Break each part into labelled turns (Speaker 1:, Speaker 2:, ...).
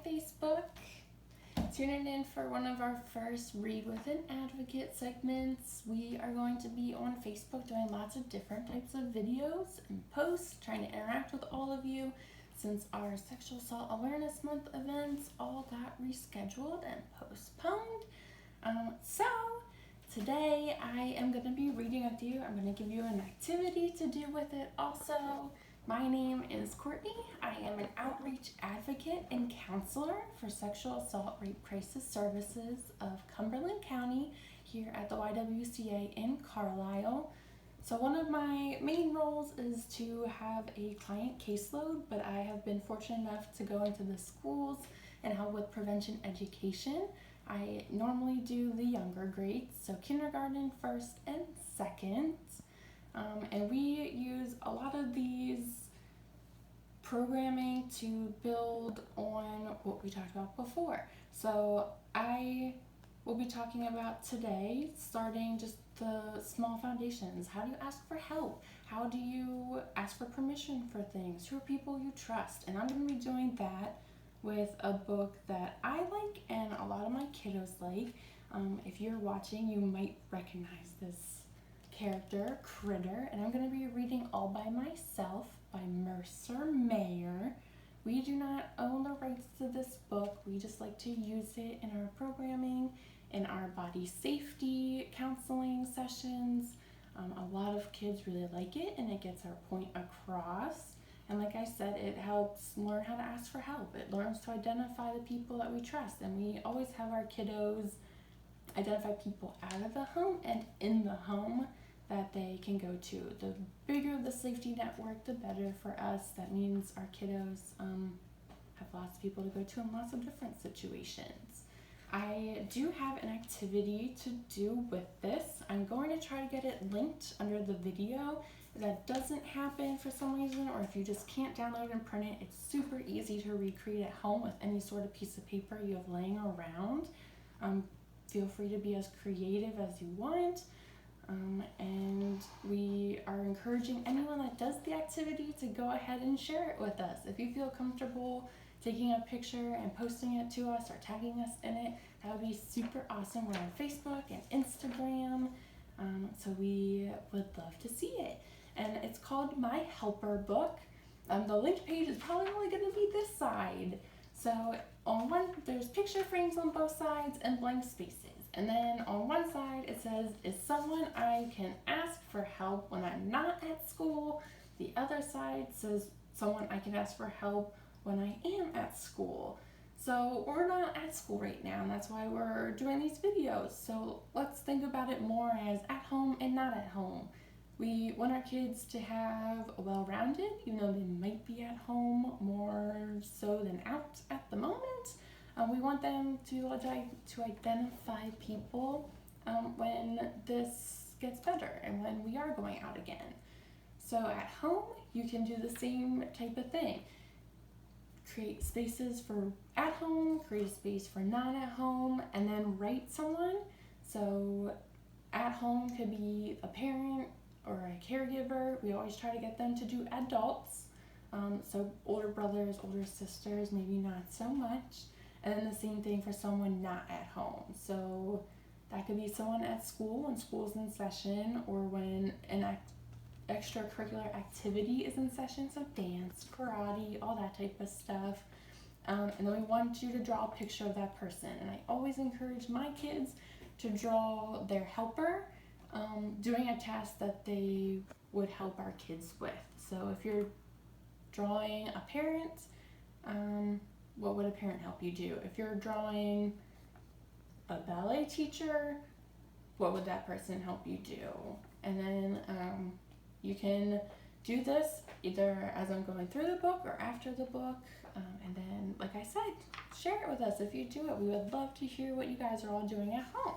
Speaker 1: Facebook. Tuning in for one of our first Read with an Advocate segments. We are going to be on Facebook doing lots of different types of videos and posts, trying to interact with all of you since our Sexual Assault Awareness Month events all got rescheduled and postponed. So today I am going to be reading with you. I'm going to give you an activity to do with it also. My name is Courtney. I am an outreach advocate and counselor for Sexual Assault Rape Crisis Services of Cumberland County here at the YWCA in Carlisle. So one of my main roles is to have a client caseload, but I have been fortunate enough to go into the schools and help with prevention education. I normally do the younger grades, so kindergarten, first, and second. And we use a lot of these programming to build on what we talked about before. So I will be talking about today, starting just the small foundations. How do you ask for help? How do you ask for permission for things? Who are people you trust? And I'm going to be doing that with a book that I like and a lot of my kiddos like. If you're watching, you might recognize this character, Critter, and I'm going to be reading All by Myself by Mercer Mayer. We do not own the rights to this book. We just like to use it in our programming, in our body safety counseling sessions. A lot of kids really like it, and it gets our point across. And like I said, it helps learn how to ask for help. It learns to identify the people that we trust, and we always have our kiddos identify people out of the home and in the home that they can go to. The bigger the safety network, the better for us. That means our kiddos have lots of people to go to in lots of different situations. I do have an activity to do with this. I'm going to try to get it linked under the video. If that doesn't happen for some reason, or if you just can't download and print it, it's super easy to recreate at home with any sort of piece of paper you have laying around. Feel free to be as creative as you want. And we are encouraging anyone that does the activity to go ahead and share it with us. If you feel comfortable taking a picture and posting it to us or tagging us in it, that would be super awesome. We're on Facebook and Instagram, so we would love to see it. And it's called My Helper Book. The linked page is probably only going to be this side. So on one, there's picture frames on both sides and blank spaces. And then on one side it says, is someone I can ask for help when I'm not at school. The other side says, someone I can ask for help when I am at school. So we're not at school right now, and that's why we're doing these videos. So let's think about it more as at home and not at home. We want our kids to have a well-rounded, even though they might be at home more so than out at the moment. We want them to identify people when this gets better and when we are going out again. So at home, you can do the same type of thing. Create spaces for at home, create a space for not at home, and then write someone. So at home could be a parent or a caregiver. We always try to get them to do adults. So older brothers, older sisters, maybe not so much. And then the same thing for someone not at home. So that could be someone at school when school's in session, or when an extracurricular activity is in session, so dance, karate, all that type of stuff. And then we want you to draw a picture of that person. And I always encourage my kids to draw their helper doing a task that they would help our kids with. So if you're drawing a parent, what would a parent help you do? If you're drawing a ballet teacher, what would that person help you do? And then you can do this either as I'm going through the book or after the book. And then, like I said, share it with us if you do it. We would love to hear what you guys are all doing at home.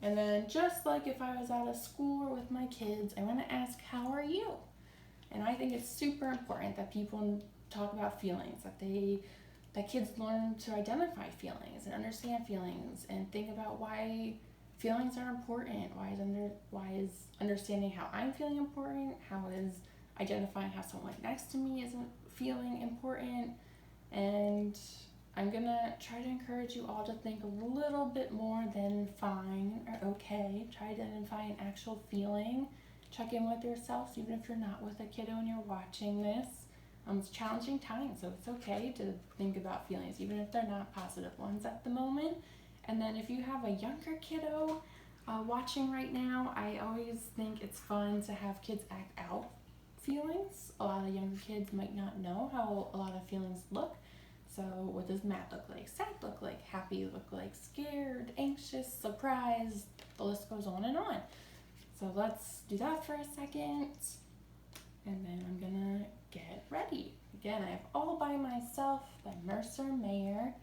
Speaker 1: And then just like if I was out of school or with my kids, I want to ask, how are you? And I think it's super important that people talk about feelings, that kids learn to identify feelings and understand feelings and think about why feelings are important. Why is understanding how I'm feeling important? How is identifying how someone next to me is feeling important? And I'm gonna try to encourage you all to think a little bit more than fine or okay. Try to identify an actual feeling. Check in with yourselves, even if you're not with a kiddo and you're watching this. It's a challenging time, so it's okay to think about feelings, even if they're not positive ones at the moment. And then if you have a younger kiddo watching right now, I always think it's fun to have kids act out feelings. A lot of younger kids might not know how a lot of feelings look. So what does mad look like? Sad look like? Happy look like? Scared, anxious, surprised? The list goes on and on. So let's do that for a second. And then I'm gonna get ready. Again, I have All by Myself by Mercer Mayer.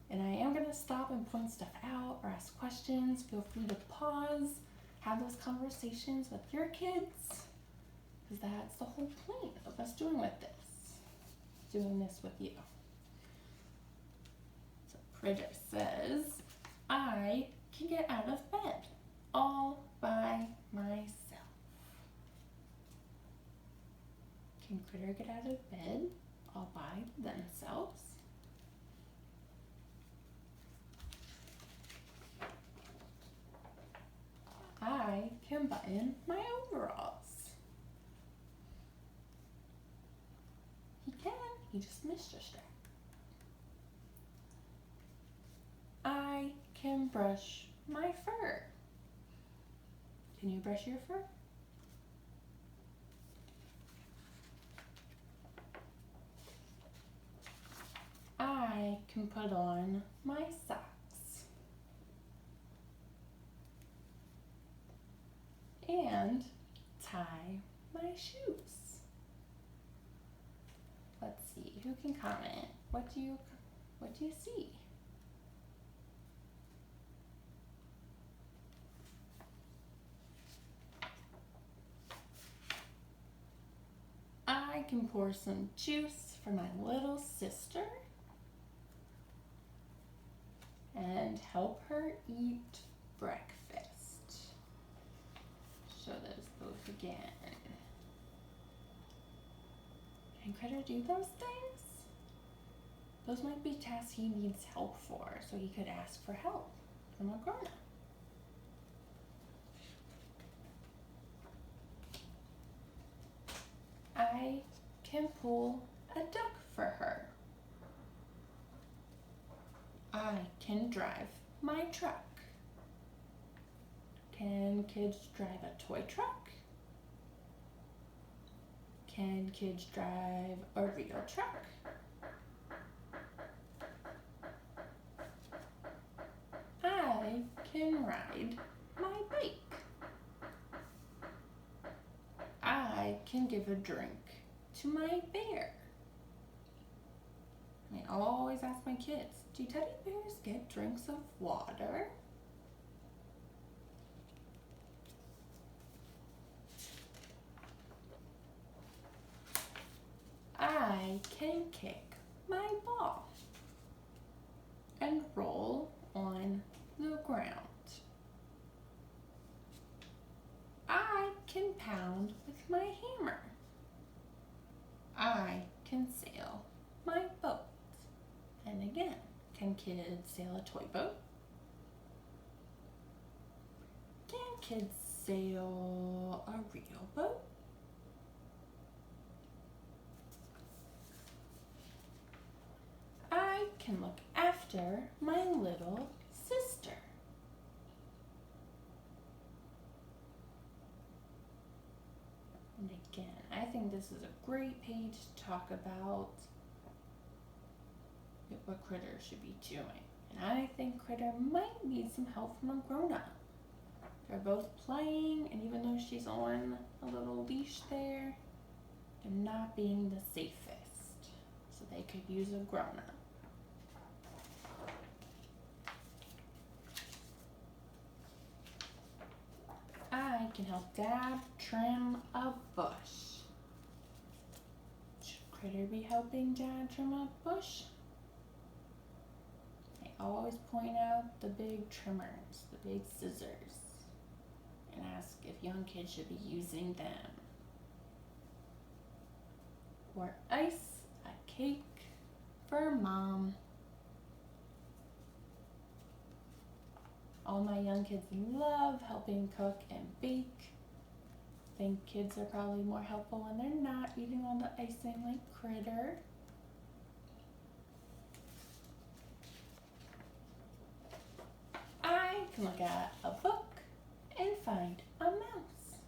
Speaker 1: And I am gonna stop and point stuff out or ask questions. Feel free to pause, have those conversations with your kids, because that's the whole point of us doing this with you. So Critter says, I can get out of bed all by myself. Can Critter get out of bed all by themselves? I can button my overalls. He can, he just missed a strap. I can brush my fur. Can you brush your fur? I can put on my socks. And tie my shoes. Let's see, who can comment? What do you see? I can pour some juice for my little sister and help her eat breakfast. Show those both again. Can Critter do those things? Those might be tasks he needs help for, so he could ask for help from a grown-up. I can pull a duck for her. I can drive my truck. Can kids drive a toy truck? Can kids drive a real truck? I can ride my bike. I can give a drink to my bear. I always ask my kids, do teddy bears get drinks of water? I can kick my ball and roll on the ground. I can pound with my hammer. I can sail my boat. And again, can kids sail a toy boat? Can kids sail a real boat? I can look after my little sister. And again, I think this is a great page to talk about what Critter should be doing. And I think Critter might need some help from a grown-up. They're both playing, and even though she's on a little leash there, they're not being the safest. So they could use a grown-up. I can help Dad trim a bush. Should Critter be helping Dad trim a bush? I always point out the big trimmers, the big scissors, and ask if young kids should be using them. Or ice a cake for mom. All my young kids love helping cook and bake. I think kids are probably more helpful when they're not eating all the icing like Critter. I can look at a book and find a mouse.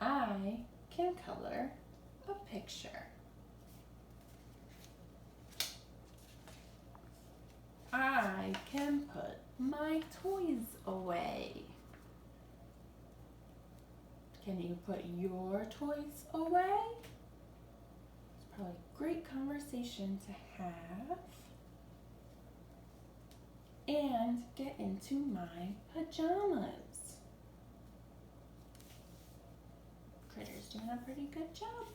Speaker 1: I can color a picture. I can put my toys away. Can you put your toys away? It's probably a great conversation to have. And get into my pajamas. Critter's doing a pretty good job.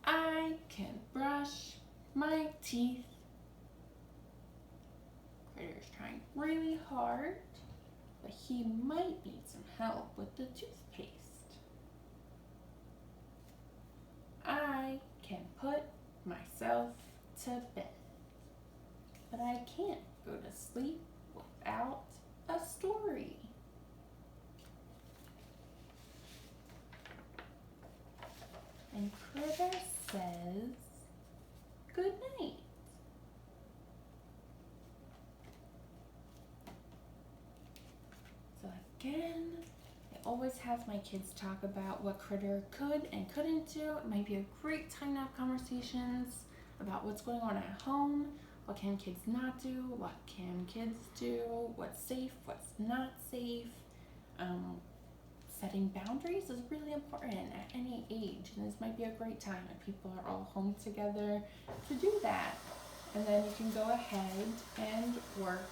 Speaker 1: I can brush my teeth. Critter's trying really hard, but he might need some help with the toothpaste. I can put myself to bed, but I can't go to sleep without a story. And Critter says good night. So again, I always have my kids talk about what Critter could and couldn't do. It might be a great time to have conversations about what's going on at home. What can kids not do? What can kids do? What's safe? What's not safe? Setting boundaries is really important at any age, and this might be a great time if people are all home together to do that. And then you can go ahead and work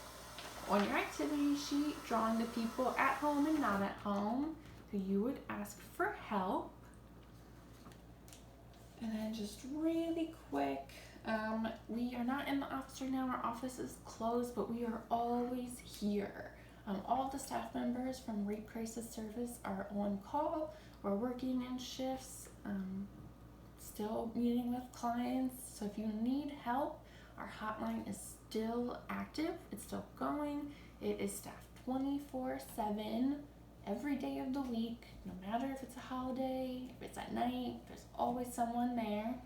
Speaker 1: on your activity sheet, drawing the people at home and not at home who you would ask for help. And then just really quick, we are not in the office right now. Our office is closed, but we are always here. All the staff members from Rape Crisis Service are on call. We're working in shifts, still meeting with clients. So if you need help, our hotline is still active. It's still going. It is staffed 24/7 every day of the week, no matter if it's a holiday, if it's at night, there's always someone there.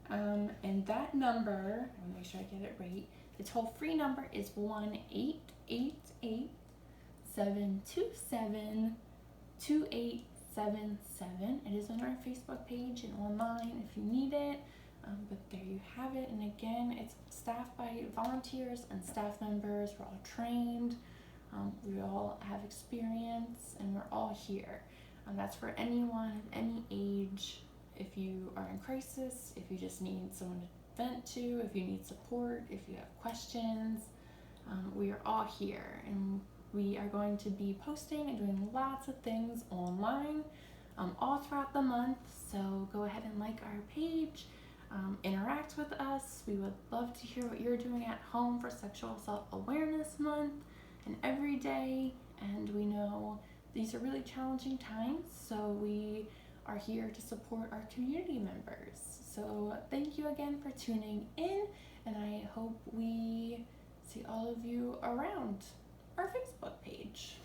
Speaker 1: And that number, I want to make sure I get it right, the toll-free number is 1-888-727-2877. It is on our Facebook page and online if you need it. But there you have it. And again, it's staffed by volunteers and staff members. We're all trained. We all have experience, and we're all here. That's for anyone of any age. If you are in crisis, if you just need someone to vent to, if you need support, if you have questions, we are all here. And we are going to be posting and doing lots of things online all throughout the month. So go ahead and like our page. Interact with us. We would love to hear what you're doing at home for Sexual Assault Awareness Month and every day. And we know these are really challenging times, so we are here to support our community members. So thank you again for tuning in, and I hope we see all of you around our Facebook page.